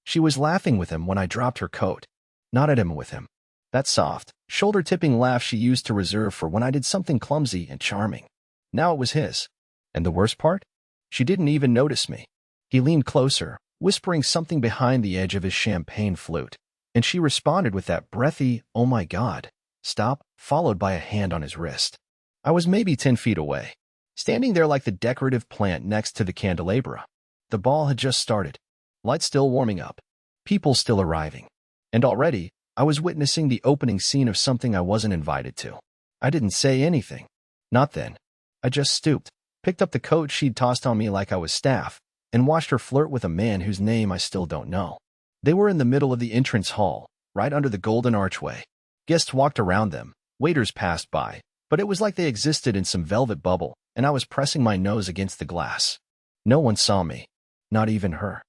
She was laughing with him when I dropped her coat. Not at him with him. That soft, shoulder-tipping laugh she used to reserve for when I did something clumsy and charming. Now it was his. And the worst part? She didn't even notice me. He leaned closer, whispering something behind the edge of his champagne flute, and she responded with that breathy, "Oh my God," stop, followed by a hand on his wrist. I was maybe 10 feet away, standing there like the decorative plant next to the candelabra. The ball had just started. Lights still warming up. People still arriving. And already, I was witnessing the opening scene of something I wasn't invited to. I didn't say anything. Not then. I just stooped, picked up the coat she'd tossed on me like I was staff, and watched her flirt with a man whose name I still don't know. They were in the middle of the entrance hall, right under the golden archway. Guests walked around them, waiters passed by, but it was like they existed in some velvet bubble, and I was pressing my nose against the glass. No one saw me. Not even her.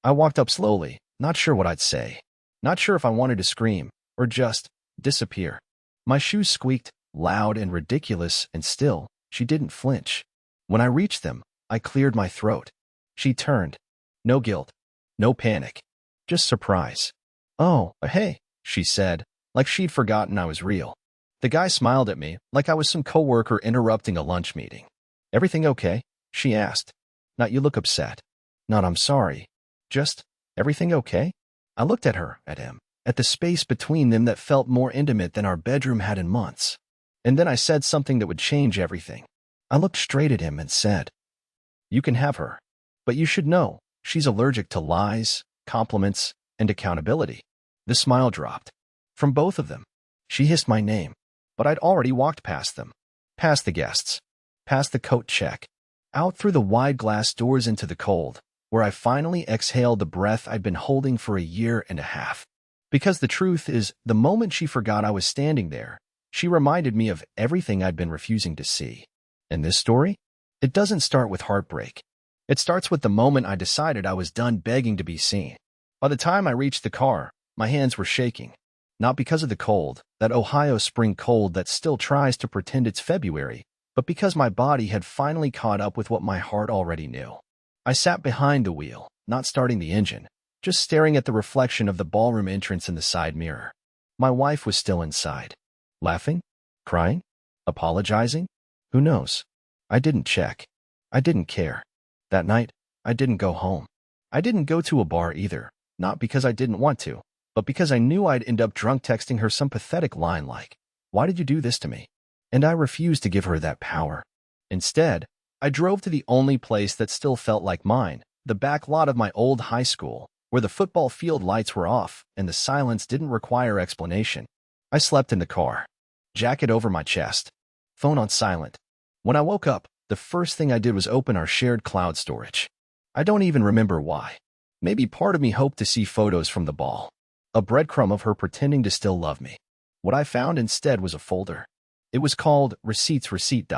I walked up slowly, not sure what I'd say. Not sure if I wanted to scream, or just disappear. My shoes squeaked, loud and ridiculous, and still, she didn't flinch. When I reached them, I cleared my throat. She turned. No guilt. No panic. Just surprise. "Oh, hey," she said, like she'd forgotten I was real. The guy smiled at me, like I was some coworker interrupting a lunch meeting. "Everything okay?" she asked. "Not you look upset." "Not I'm sorry. Just, everything okay?" I looked at her, at him, at the space between them that felt more intimate than our bedroom had in months. And then I said something that would change everything. I looked straight at him and said, "You can have her. But you should know, she's allergic to lies, compliments, and accountability." The smile dropped. From both of them. She hissed my name, but I'd already walked past them. Past the guests. Past the coat check. Out through the wide glass doors into the cold, where I finally exhaled the breath I'd been holding for a year and a half. Because the truth is, the moment she forgot I was standing there, she reminded me of everything I'd been refusing to see. And this story? It doesn't start with heartbreak. It starts with the moment I decided I was done begging to be seen. By the time I reached the car, my hands were shaking. Not because of the cold, that Ohio spring cold that still tries to pretend it's February, but because my body had finally caught up with what my heart already knew. I sat behind the wheel, not starting the engine, just staring at the reflection of the ballroom entrance in the side mirror. My wife was still inside. Laughing? Crying? Apologizing? Who knows? I didn't check. I didn't care. That night, I didn't go home. I didn't go to a bar either, not because I didn't want to, but because I knew I'd end up drunk texting her some pathetic line like, "Why did you do this to me?" And I refused to give her that power. Instead, I drove to the only place that still felt like mine, the back lot of my old high school, where the football field lights were off and the silence didn't require explanation. I slept in the car, jacket over my chest, phone on silent. When I woke up, the first thing I did was open our shared cloud storage. I don't even remember why. Maybe part of me hoped to see photos from the ball. A breadcrumb of her pretending to still love me. What I found instead was a folder. It was called Receipts Receipt.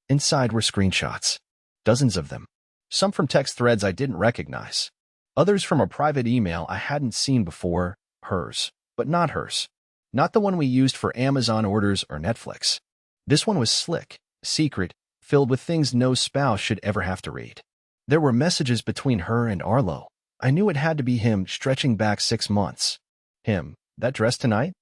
Inside were screenshots. Dozens of them. Some from text threads I didn't recognize. Others from a private email I hadn't seen before. Hers. But not hers. Not the one we used for Amazon orders or Netflix. This one was slick, secret, filled with things no spouse should ever have to read. There were messages between her and Arlo. I knew it had to be him stretching back 6 months. Him, "That dress tonight?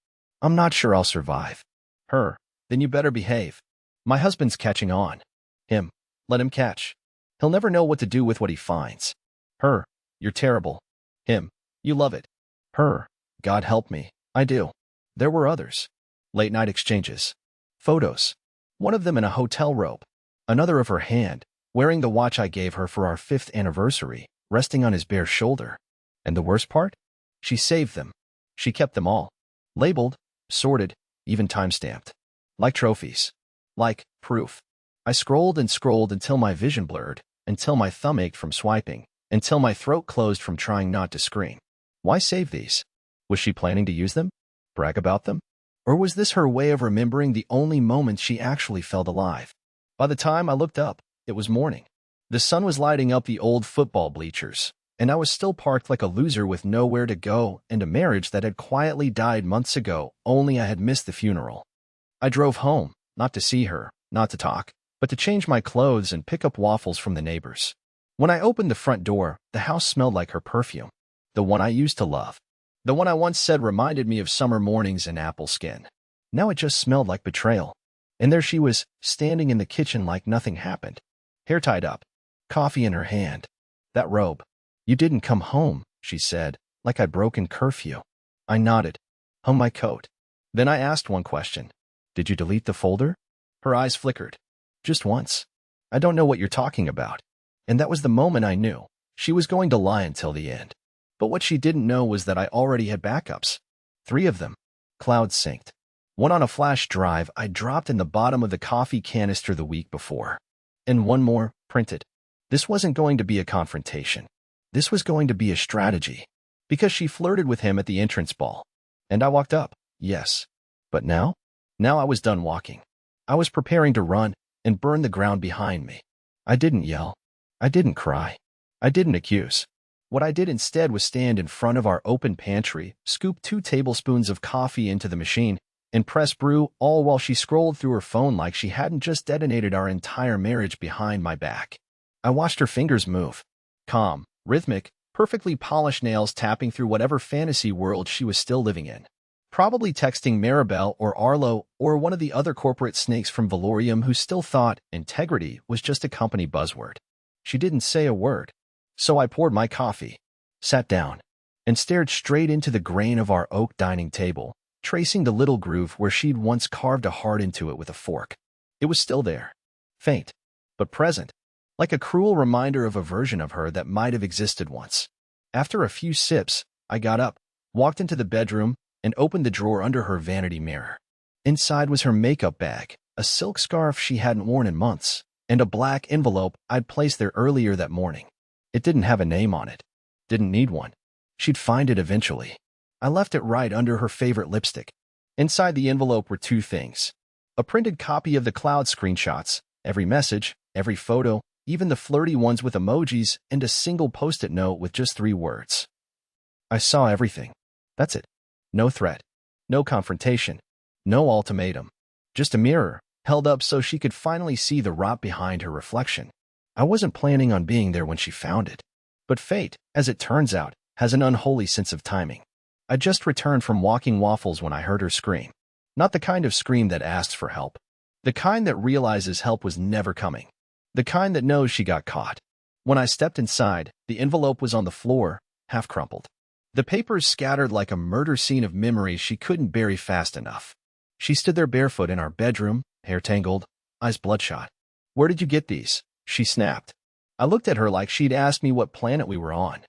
I'm not sure I'll survive." Her, "Then you better behave. My husband's catching on." Him, "Let him catch. He'll never know what to do with what he finds." Her, "You're terrible." Him, "You love it." Her, "God help me, I do." There were others. Late night exchanges. Photos. One of them in a hotel robe. Another of her hand, wearing the watch I gave her for our 5th anniversary, resting on his bare shoulder. And the worst part? She saved them. She kept them all. Labeled, sorted, even time-stamped. Like trophies. Like proof. I scrolled and scrolled until my vision blurred, until my thumb ached from swiping, until my throat closed from trying not to scream. Why save these? Was she planning to use them? Brag about them? Or was this her way of remembering the only moments she actually felt alive? By the time I looked up, it was morning. The sun was lighting up the old football bleachers, and I was still parked like a loser with nowhere to go and a marriage that had quietly died months ago, only I had missed the funeral. I drove home, not to see her, not to talk, but to change my clothes and pick up waffles from the neighbors. When I opened the front door, the house smelled like her perfume. The one I used to love. The one I once said reminded me of summer mornings and apple skin. Now it just smelled like betrayal. And there she was, standing in the kitchen like nothing happened. Hair tied up. Coffee in her hand. That robe. You didn't come home, she said, like I'd broken curfew. I nodded. Hung my coat. Then I asked one question. Did you delete the folder? Her eyes flickered. Just once. I don't know what you're talking about. And that was the moment I knew. She was going to lie until the end. But what she didn't know was that I already had backups. 3 of them. Cloud synced. One on a flash drive I dropped in the bottom of the coffee canister the week before. And one more, printed. This wasn't going to be a confrontation. This was going to be a strategy. Because she flirted with him at the entrance ball. And I walked up, yes. But now? Now I was done walking. I was preparing to run and burn the ground behind me. I didn't yell. I didn't cry. I didn't accuse. What I did instead was stand in front of our open pantry, scoop 2 tablespoons of coffee into the machine, and press brew, all while she scrolled through her phone like she hadn't just detonated our entire marriage behind my back. I watched her fingers move. Calm, rhythmic, perfectly polished nails tapping through whatever fantasy world she was still living in. Probably texting Maribel or Arlo or one of the other corporate snakes from Valorium who still thought integrity was just a company buzzword. She didn't say a word. So I poured my coffee, sat down, and stared straight into the grain of our oak dining table, tracing the little groove where she'd once carved a heart into it with a fork. It was still there, faint, but present, like a cruel reminder of a version of her that might have existed once. After a few sips, I got up, walked into the bedroom, and opened the drawer under her vanity mirror. Inside was her makeup bag, a silk scarf she hadn't worn in months, and a black envelope I'd placed there earlier that morning. It didn't have a name on it. Didn't need one. She'd find it eventually. I left it right under her favorite lipstick. Inside the envelope were 2 things. A printed copy of the cloud screenshots, every message, every photo, even the flirty ones with emojis, and a single post-it note with just 3 words. I saw everything. That's it. No threat. No confrontation. No ultimatum. Just a mirror, held up so she could finally see the rot behind her reflection. I wasn't planning on being there when she found it. But fate, as it turns out, has an unholy sense of timing. I just returned from walking waffles when I heard her scream. Not the kind of scream that asks for help. The kind that realizes help was never coming. The kind that knows she got caught. When I stepped inside, the envelope was on the floor, half crumpled. The papers scattered like a murder scene of memories she couldn't bury fast enough. She stood there barefoot in our bedroom, hair tangled, eyes bloodshot. Where did you get these? She snapped. I looked at her like she'd asked me what planet we were on.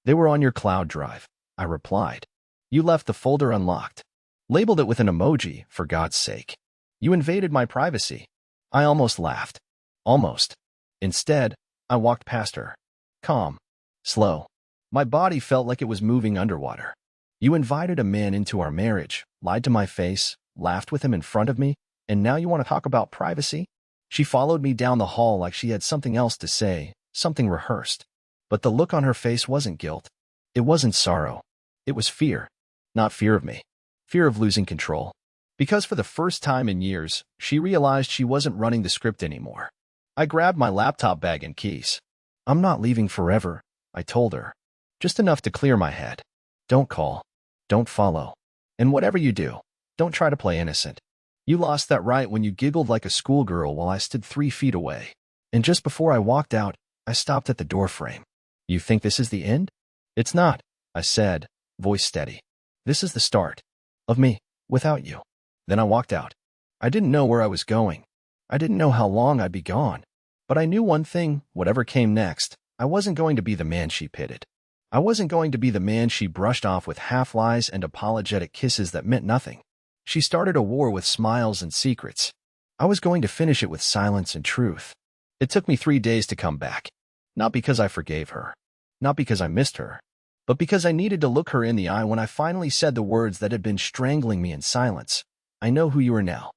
They were on your cloud drive, I replied. You left the folder unlocked. Labeled it with an emoji, for God's sake. You invaded my privacy. I almost laughed. Almost. Instead, I walked past her. Calm. Slow. My body felt like it was moving underwater. You invited a man into our marriage, lied to my face, laughed with him in front of me, and now you want to talk about privacy? She followed me down the hall like she had something else to say, something rehearsed. But the look on her face wasn't guilt. It wasn't sorrow. It was fear. Not fear of me. Fear of losing control. Because for the first time in years, she realized she wasn't running the script anymore. I grabbed my laptop bag and keys. I'm not leaving forever, I told her. Just enough to clear my head. Don't call. Don't follow. And whatever you do, don't try to play innocent. You lost that right when you giggled like a schoolgirl while I stood 3 feet away. And just before I walked out, I stopped at the doorframe. You think this is the end? It's not, I said, voice steady. This is the start. Of me, without you. Then I walked out. I didn't know where I was going. I didn't know how long I'd be gone. But I knew one thing, whatever came next, I wasn't going to be the man she pitied. I wasn't going to be the man she brushed off with half-lies and apologetic kisses that meant nothing. She started a war with smiles and secrets. I was going to finish it with silence and truth. It took me 3 days to come back. Not because I forgave her. Not because I missed her. But because I needed to look her in the eye when I finally said the words that had been strangling me in silence. I know who you are now.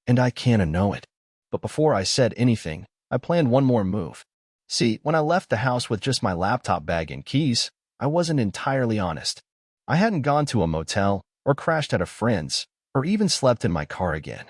And I can't unknow it. But before I said anything, I planned one more move. See, when I left the house with just my laptop bag and keys, I wasn't entirely honest. I hadn't gone to a motel, or crashed at a friend's, or even slept in my car again.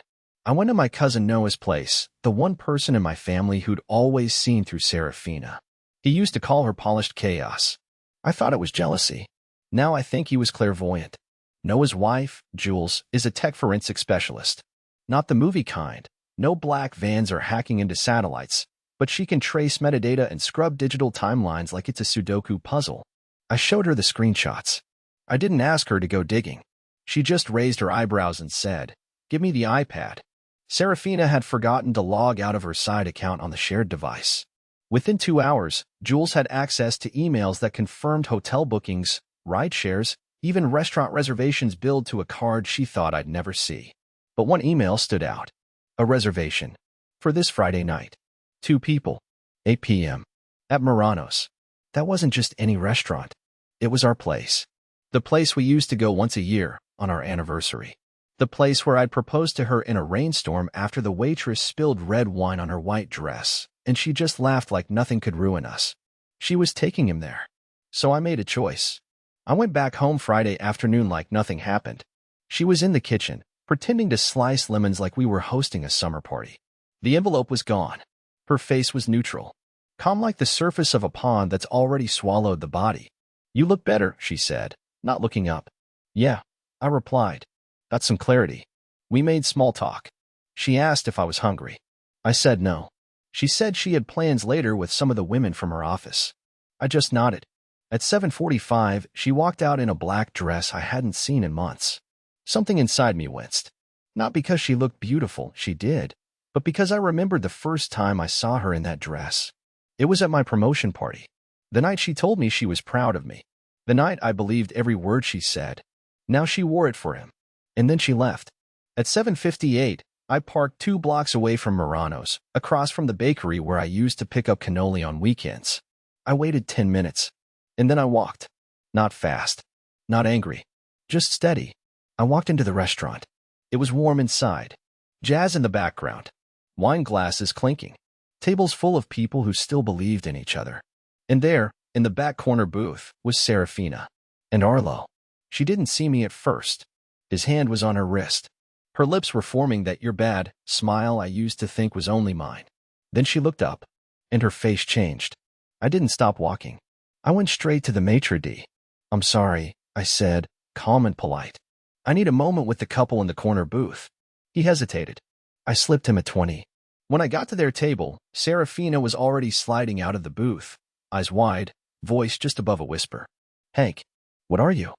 I went to my cousin Noah's place, the one person in my family who'd always seen through Serafina. He used to call her polished chaos. I thought it was jealousy. Now I think he was clairvoyant. Noah's wife, Jules, is a tech forensic specialist. Not the movie kind. No black vans are hacking into satellites, but she can trace metadata and scrub digital timelines like it's a Sudoku puzzle. I showed her the screenshots. I didn't ask her to go digging. She just raised her eyebrows and said, "Give me the iPad." Serafina had forgotten to log out of her side account on the shared device. Within 2 hours, Jules had access to emails that confirmed hotel bookings, ride shares, even restaurant reservations billed to a card she thought I'd never see. But one email stood out. A reservation. For this Friday night. 2 people. 8 p.m. At Murano's. That wasn't just any restaurant. It was our place. The place we used to go once a year, on our anniversary. The place where I'd proposed to her in a rainstorm after the waitress spilled red wine on her white dress, and she just laughed like nothing could ruin us. She was taking him there. So I made a choice. I went back home Friday afternoon like nothing happened. She was in the kitchen, pretending to slice lemons like we were hosting a summer party. The envelope was gone. Her face was neutral, calm like the surface of a pond that's already swallowed the body. "You look better," she said, not looking up. "Yeah," I replied. "Got some clarity." We made small talk. She asked if I was hungry. I said no. She said she had plans later with some of the women from her office. I just nodded. At 7:45, she walked out in a black dress I hadn't seen in months. Something inside me winced. Not because she looked beautiful, she did, but because I remembered the first time I saw her in that dress. It was at my promotion party. The night she told me she was proud of me. The night I believed every word she said. Now she wore it for him. And then she left. At 7:58, I parked 2 blocks away from Murano's, across from the bakery where I used to pick up cannoli on weekends. I waited 10 minutes. And then I walked. Not fast. Not angry. Just steady. I walked into the restaurant. It was warm inside. Jazz in the background. Wine glasses clinking. Tables full of people who still believed in each other. And there, in the back corner booth, was Serafina. And Arlo. She didn't see me at first. His hand was on her wrist. Her lips were forming that "you're bad" smile I used to think was only mine. Then she looked up, and her face changed. I didn't stop walking. I went straight to the maitre d'. "I'm sorry," I said, calm and polite. "I need a moment with the couple in the corner booth." He hesitated. I slipped him a 20. When I got to their table, Serafina was already sliding out of the booth, eyes wide, voice just above a whisper. "Hank, what are you?"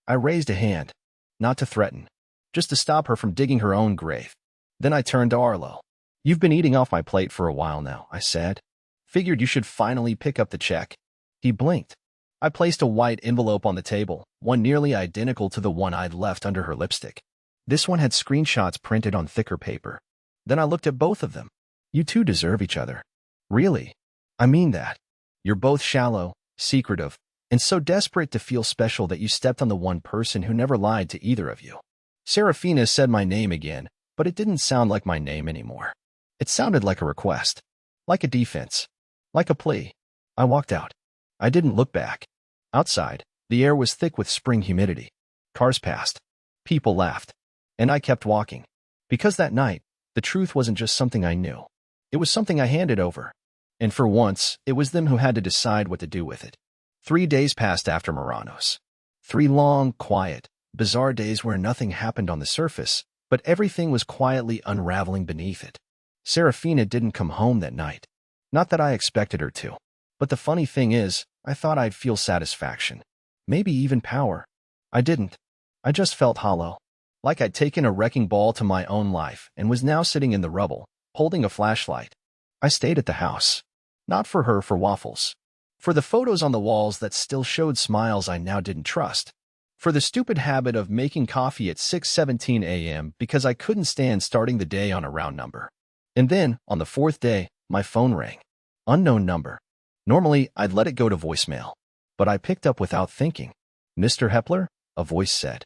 I raised a hand. Not to threaten, just to stop her from digging her own grave. Then I turned to Arlo. "You've been eating off my plate for a while now," I said. "Figured you should finally pick up the check." He blinked. I placed a white envelope on the table, one nearly identical to the one I'd left under her lipstick. This one had screenshots printed on thicker paper. Then I looked at both of them. "You two deserve each other." "Really? I mean that. You're both shallow, secretive, and so desperate to feel special that you stepped on the one person who never lied to either of you." Serafina said my name again, but it didn't sound like my name anymore. It sounded like a request, like a defense, like a plea. I walked out. I didn't look back. Outside, the air was thick with spring humidity. Cars passed. People laughed. And I kept walking. Because that night, the truth wasn't just something I knew. It was something I handed over. And for once, it was them who had to decide what to do with it. 3 days passed after Murano's. 3 long, quiet, bizarre days where nothing happened on the surface, but everything was quietly unraveling beneath it. Serafina didn't come home that night. Not that I expected her to. But the funny thing is, I thought I'd feel satisfaction. Maybe even power. I didn't. I just felt hollow. Like I'd taken a wrecking ball to my own life and was now sitting in the rubble, holding a flashlight. I stayed at the house. Not for her, for waffles. For the photos on the walls that still showed smiles I now didn't trust. For the stupid habit of making coffee at 6:17 a.m. because I couldn't stand starting the day on a round number. And then, on the 4th day, my phone rang. Unknown number. Normally, I'd let it go to voicemail. But I picked up without thinking. "Mr. Hepler?" a voice said.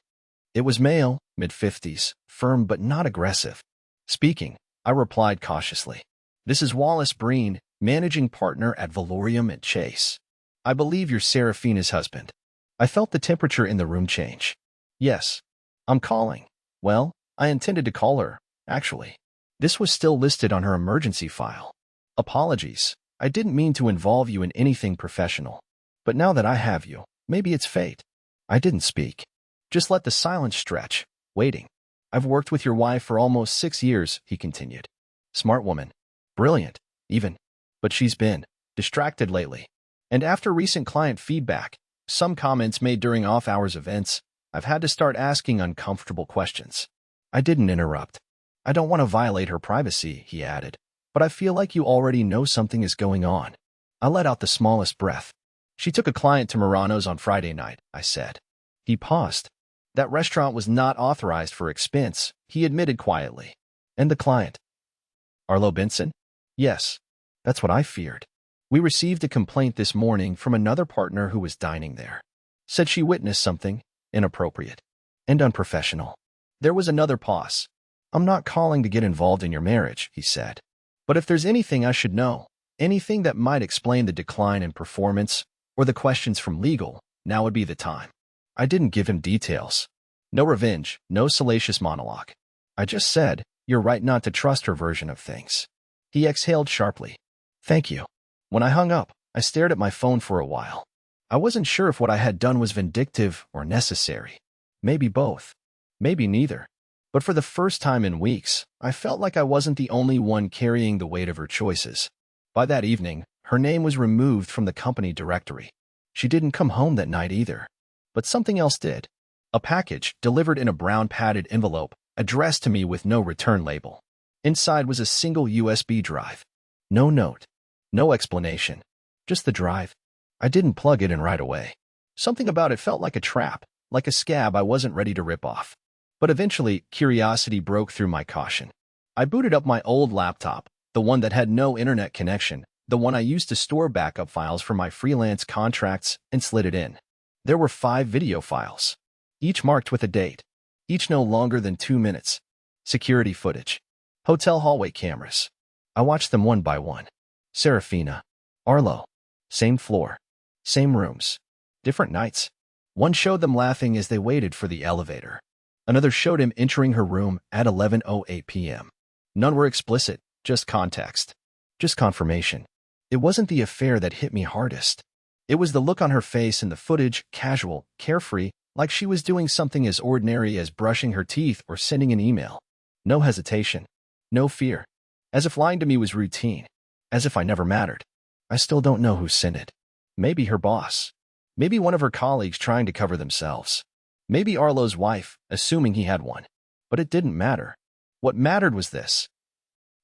It was male, mid-50s, firm but not aggressive. "Speaking," I replied cautiously. "This is Wallace Breen, managing partner at Valorium and Chase. I believe you're Serafina's husband." I felt the temperature in the room change. "Yes. I'm calling." Well, I intended to call her, actually. This was still listed on her emergency file. "Apologies. I didn't mean to involve you in anything professional. But now that I have you, maybe it's fate." I didn't speak. Just let the silence stretch, waiting. I've worked with your wife for almost 6 years, he continued. Smart woman. Brilliant, even. But she's been distracted lately. And after recent client feedback, some comments made during off-hours events, I've had to start asking uncomfortable questions. I didn't interrupt. I don't want to violate her privacy, he added, but I feel like you already know something is going on. I let out the smallest breath. She took a client to Murano's on Friday night, I said. He paused. That restaurant was not authorized for expense, he admitted quietly. And the client? Arlo Benson? Yes. That's what I feared. We received a complaint this morning from another partner who was dining there. Said she witnessed something inappropriate and unprofessional. There was another pause. I'm not calling to get involved in your marriage, he said. But if there's anything I should know, anything that might explain the decline in performance or the questions from legal, now would be the time. I didn't give him details. No revenge, no salacious monologue. I just said, you're right not to trust her version of things. He exhaled sharply. Thank you. When I hung up, I stared at my phone for a while. I wasn't sure if what I had done was vindictive or necessary. Maybe both. Maybe neither. But for the first time in weeks, I felt like I wasn't the only one carrying the weight of her choices. By that evening, her name was removed from the company directory. She didn't come home that night either. But something else did. A package delivered in a brown padded envelope, addressed to me with no return label. Inside was a single USB drive. No note. No explanation. Just the drive. I didn't plug it in right away. Something about it felt like a trap, like a scab I wasn't ready to rip off. But eventually, curiosity broke through my caution. I booted up my old laptop, the one that had no internet connection, the one I used to store backup files for my freelance contracts, and slid it in. There were 5 video files, each marked with a date, each no longer than 2 minutes. Security footage. Hotel hallway cameras. I watched them one by one. Serafina. Arlo. Same floor. Same rooms. Different nights. One showed them laughing as they waited for the elevator. Another showed him entering her room at 11:08 p.m. None were explicit, just context. Just confirmation. It wasn't the affair that hit me hardest. It was the look on her face in the footage, casual, carefree, like she was doing something as ordinary as brushing her teeth or sending an email. No hesitation. No fear. As if lying to me was routine. As if I never mattered. I still don't know who sent it. Maybe her boss. Maybe one of her colleagues trying to cover themselves. Maybe Arlo's wife, assuming he had one. But it didn't matter. What mattered was this.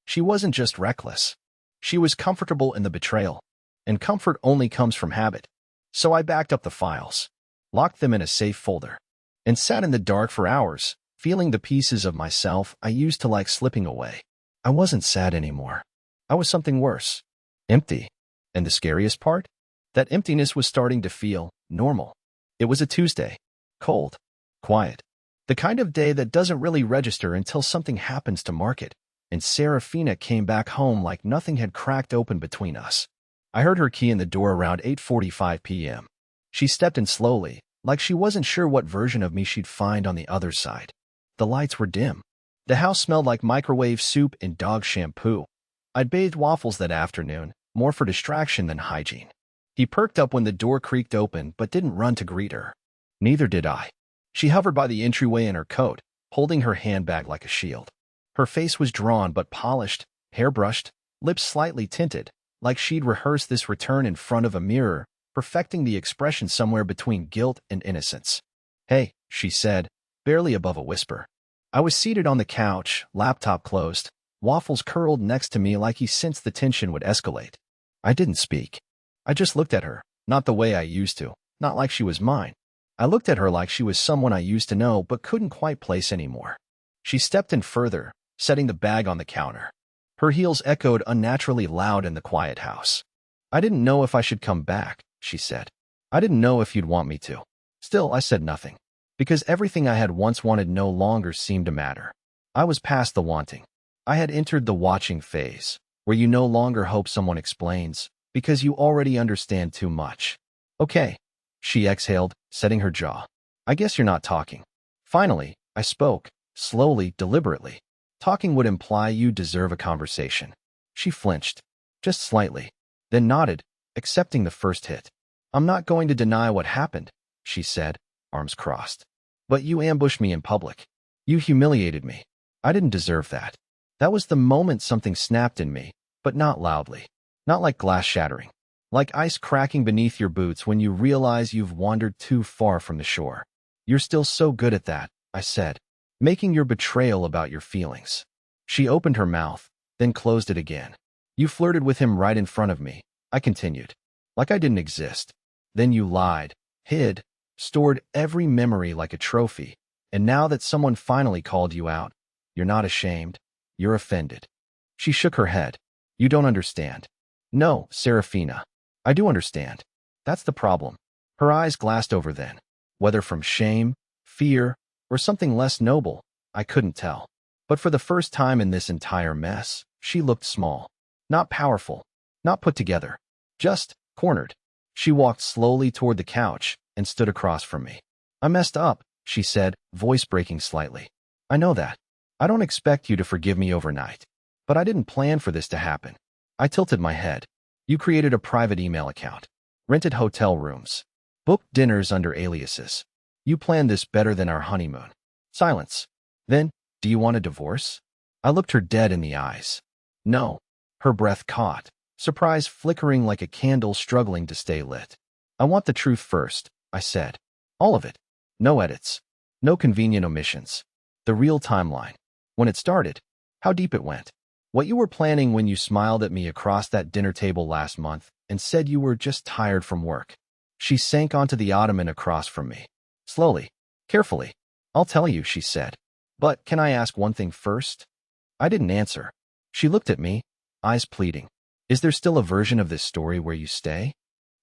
She wasn't just reckless. She was comfortable in the betrayal. And comfort only comes from habit. So I backed up the files, locked them in a safe folder, and sat in the dark for hours, feeling the pieces of myself I used to like slipping away. I wasn't sad anymore. I was something worse. Empty. And the scariest part? That emptiness was starting to feel normal. It was a Tuesday. Cold. Quiet. The kind of day that doesn't really register until something happens to mark it. And Serafina came back home like nothing had cracked open between us. I heard her key in the door around 8:45 p.m. She stepped in slowly, like she wasn't sure what version of me she'd find on the other side. The lights were dim. The house smelled like microwave soup and dog shampoo. I'd bathed Waffles that afternoon, more for distraction than hygiene. He perked up when the door creaked open but didn't run to greet her. Neither did I. She hovered by the entryway in her coat, holding her handbag like a shield. Her face was drawn but polished, hair-brushed, lips slightly tinted, like she'd rehearsed this return in front of a mirror, perfecting the expression somewhere between guilt and innocence. Hey, she said, barely above a whisper. I was seated on the couch, laptop closed, Waffles curled next to me like he sensed the tension would escalate. I didn't speak. I just looked at her, not the way I used to, not like she was mine. I looked at her like she was someone I used to know but couldn't quite place anymore. She stepped in further, setting the bag on the counter. Her heels echoed unnaturally loud in the quiet house. I didn't know if I should come back, she said. I didn't know if you'd want me to. Still, I said nothing. Because everything I had once wanted no longer seemed to matter. I was past the wanting. I had entered the watching phase, where you no longer hope someone explains, because you already understand too much. Okay, she exhaled, setting her jaw. I guess you're not talking. Finally, I spoke, slowly, deliberately. Talking would imply you deserve a conversation. She flinched, just slightly, then nodded, accepting the first hit. I'm not going to deny what happened, she said, arms crossed. But you ambushed me in public. You humiliated me. I didn't deserve that. That was the moment something snapped in me, but not loudly. Not like glass shattering. Like ice cracking beneath your boots when you realize you've wandered too far from the shore. You're still so good at that, I said, making your betrayal about your feelings. She opened her mouth, then closed it again. You flirted with him right in front of me, I continued. Like I didn't exist. Then you lied, hid, stored every memory like a trophy. And now that someone finally called you out, you're not ashamed. You're offended. She shook her head. You don't understand. No, Serafina. I do understand. That's the problem. Her eyes glassed over then. Whether from shame, fear, or something less noble, I couldn't tell. But for the first time in this entire mess, she looked small. Not powerful. Not put together. Just cornered. She walked slowly toward the couch and stood across from me. I messed up, she said, voice breaking slightly. I know that. I don't expect you to forgive me overnight. But I didn't plan for this to happen. I tilted my head. You created a private email account, rented hotel rooms, booked dinners under aliases. You planned this better than our honeymoon. Silence. Then, do you want a divorce? I looked her dead in the eyes. No. Her breath caught, surprise flickering like a candle struggling to stay lit. I want the truth first, I said. All of it. No edits. No convenient omissions. The real timeline. When it started. How deep it went. What you were planning when you smiled at me across that dinner table last month and said you were just tired from work. She sank onto the ottoman across from me. Slowly. Carefully. I'll tell you, she said. But can I ask one thing first? I didn't answer. She looked at me, eyes pleading. Is there still a version of this story where you stay?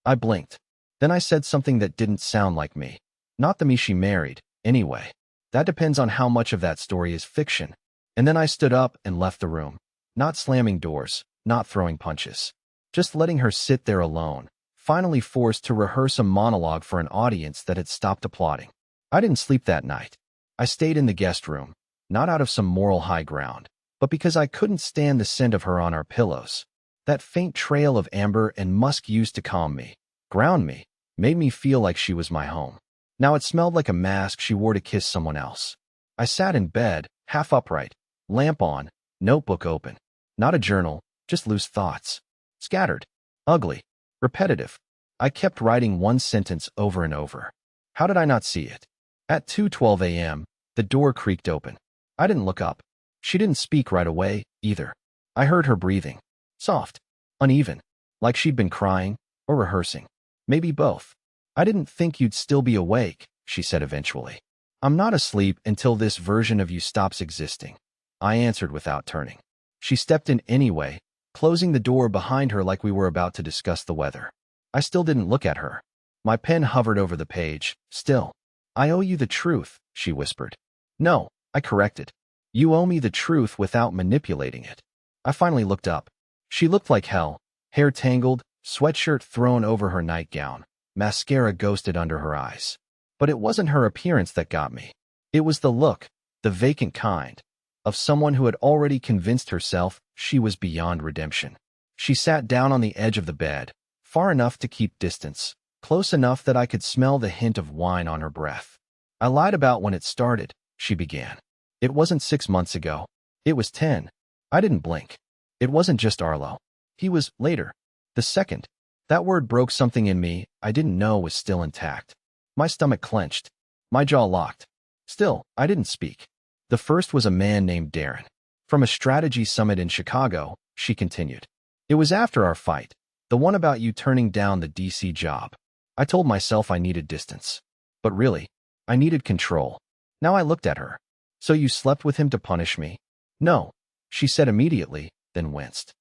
I blinked. Then I said something that didn't sound like me. Not the me she married, anyway. That depends on how much of that story is fiction. And then I stood up and left the room. Not slamming doors, not throwing punches. Just letting her sit there alone, finally forced to rehearse a monologue for an audience that had stopped applauding. I didn't sleep that night. I stayed in the guest room, not out of some moral high ground, but because I couldn't stand the scent of her on our pillows. That faint trail of amber and musk used to calm me, ground me, made me feel like she was my home. Now it smelled like a mask she wore to kiss someone else. I sat in bed, half upright, lamp on, notebook open. Not a journal, just loose thoughts. Scattered, ugly, repetitive. I kept writing one sentence over and over. How did I not see it? At 2:12 a.m., the door creaked open. I didn't look up. She didn't speak right away, either. I heard her breathing. Soft, uneven, like she'd been crying or rehearsing. Maybe both. I didn't think you'd still be awake, she said eventually. I'm not asleep until this version of you stops existing. I answered without turning. She stepped in anyway, closing the door behind her like we were about to discuss the weather. I still didn't look at her. My pen hovered over the page, still. I owe you the truth, she whispered. No, I corrected. You owe me the truth without manipulating it. I finally looked up. She looked like hell, hair tangled, sweatshirt thrown over her nightgown, mascara ghosted under her eyes. But it wasn't her appearance that got me. It was the look, the vacant kind, of someone who had already convinced herself she was beyond redemption. She sat down on the edge of the bed, far enough to keep distance, close enough that I could smell the hint of wine on her breath. I lied about when it started, she began. It wasn't 6 months ago. It was 10. I didn't blink. It wasn't just Arlo. He was later. The second. That word broke something in me I didn't know was still intact. My stomach clenched. My jaw locked. Still, I didn't speak. The first was a man named Darren. From a strategy summit in Chicago, she continued. It was after our fight, the one about you turning down the DC job. I told myself I needed distance. But really, I needed control. Now I looked at her. So you slept with him to punish me? No, she said immediately, then winced.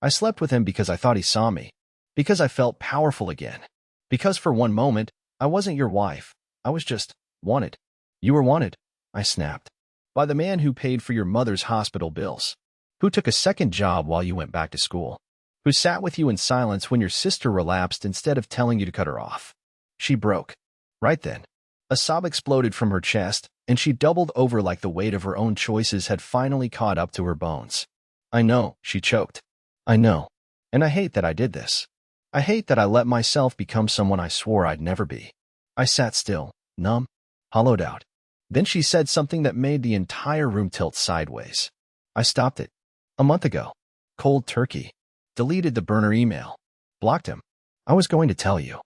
I slept with him because I thought he saw me. Because I felt powerful again. Because for one moment, I wasn't your wife. I was just wanted. You were wanted, I snapped. By the man who paid for your mother's hospital bills. Who took a second job while you went back to school. Who sat with you in silence when your sister relapsed instead of telling you to cut her off. She broke. Right then. A sob exploded from her chest, and she doubled over like the weight of her own choices had finally caught up to her bones. I know, she choked. I know. And I hate that I did this. I hate that I let myself become someone I swore I'd never be. I sat still, numb, hollowed out. Then she said something that made the entire room tilt sideways. I stopped it. A month ago. Cold turkey. Deleted the burner email. Blocked him. I was going to tell you.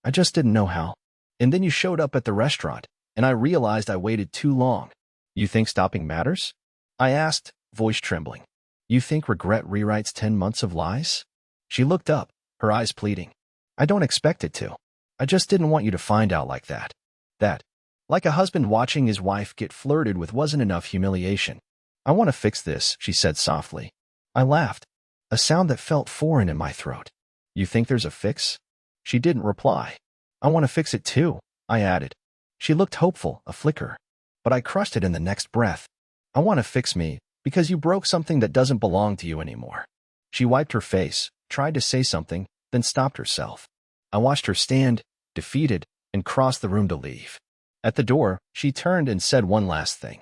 I just didn't know how. And then you showed up at the restaurant, and I realized I waited too long. You think stopping matters? I asked, voice trembling. You think regret rewrites 10 months of lies? She looked up, her eyes pleading. I don't expect it to. I just didn't want you to find out like that. That, like a husband watching his wife get flirted with, wasn't enough humiliation. I want to fix this, she said softly. I laughed, a sound that felt foreign in my throat. You think there's a fix? She didn't reply. I want to fix it too, I added. She looked hopeful, a flicker. But I crushed it in the next breath. I want to fix me, because you broke something that doesn't belong to you anymore. She wiped her face, tried to say something, then stopped herself. I watched her stand, defeated, and cross the room to leave. At the door, she turned and said one last thing.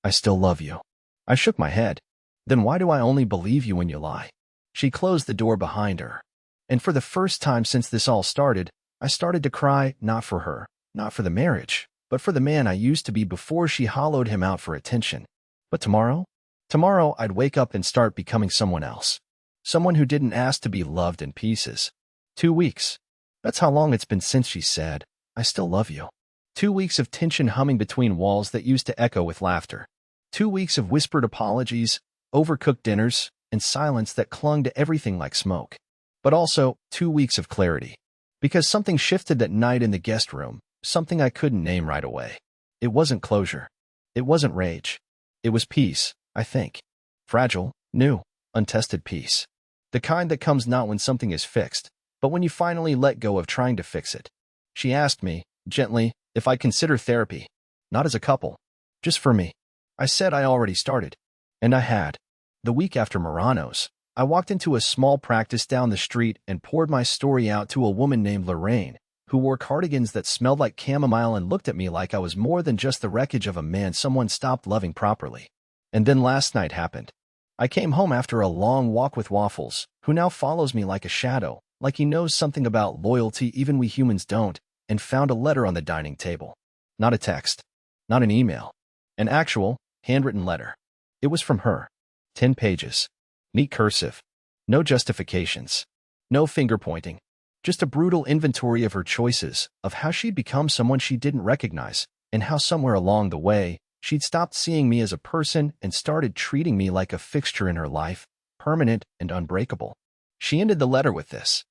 I still love you. I shook my head. Then why do I only believe you when you lie? She closed the door behind her. And for the first time since this all started, I started to cry, not for her, not for the marriage, but for the man I used to be before she hollowed him out for attention. But tomorrow? Tomorrow I'd wake up and start becoming someone else. Someone who didn't ask to be loved in pieces. 2 weeks. That's how long it's been since she said, I still love you. 2 weeks of tension humming between walls that used to echo with laughter. 2 weeks of whispered apologies, overcooked dinners, and silence that clung to everything like smoke. But also 2 weeks of clarity. Because something shifted that night in the guest room, something I couldn't name right away. It wasn't closure. It wasn't rage. It was peace, I think. Fragile, new, untested peace. The kind that comes not when something is fixed, but when you finally let go of trying to fix it. She asked me, gently, if I'd consider therapy. Not as a couple. Just for me. I said I already started. And I had. The week after Murano's, I walked into a small practice down the street and poured my story out to a woman named Lorraine, who wore cardigans that smelled like chamomile and looked at me like I was more than just the wreckage of a man someone stopped loving properly. And then last night happened. I came home after a long walk with Waffles, who now follows me like a shadow, like he knows something about loyalty even we humans don't, and found a letter on the dining table. Not a text. Not an email. An actual, handwritten letter. It was from her. 10 pages. Neat cursive. No justifications. No finger-pointing. Just a brutal inventory of her choices, of how she'd become someone she didn't recognize, and how somewhere along the way, she'd stopped seeing me as a person and started treating me like a fixture in her life, permanent and unbreakable. She ended the letter with this.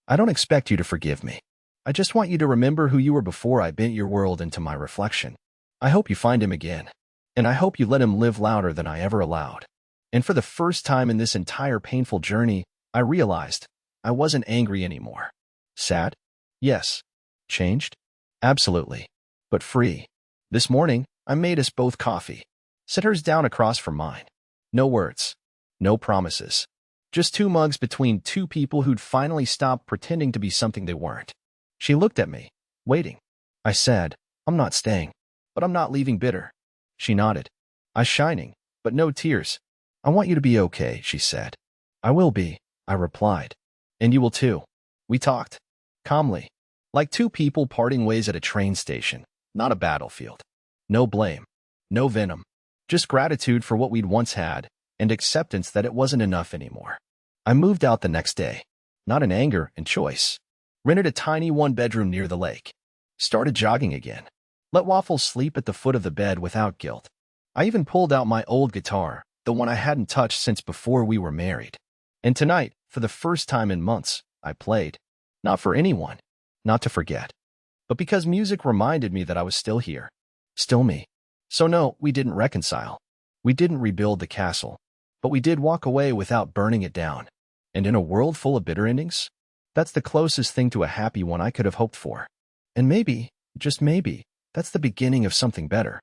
I don't expect you to forgive me. I just want you to remember who you were before I bent your world into my reflection. I hope you find him again. And I hope you let him live louder than I ever allowed. And for the first time in this entire painful journey, I realized I wasn't angry anymore. Sad? Yes. Changed? Absolutely. But free. This morning, I made us both coffee. Set hers down across from mine. No words. No promises. Just 2 mugs between 2 people who'd finally stopped pretending to be something they weren't. She looked at me, waiting. I said, I'm not staying, but I'm not leaving bitter. She nodded. Eyes shining, but no tears. I want you to be okay, she said. I will be, I replied. And you will too. We talked. Calmly. Like 2 people parting ways at a train station, not a battlefield. No blame. No venom. Just gratitude for what we'd once had, and acceptance that it wasn't enough anymore. I moved out the next day. Not in anger and choice. Rented a tiny 1-bedroom near the lake. Started jogging again. Let Waffles sleep at the foot of the bed without guilt. I even pulled out my old guitar, the one I hadn't touched since before we were married. And tonight, for the first time in months, I played. Not for anyone. Not to forget. But because music reminded me that I was still here. Still me. So no, we didn't reconcile. We didn't rebuild the castle. But we did walk away without burning it down. And in a world full of bitter endings, that's the closest thing to a happy one I could have hoped for. And maybe, just maybe, that's the beginning of something better.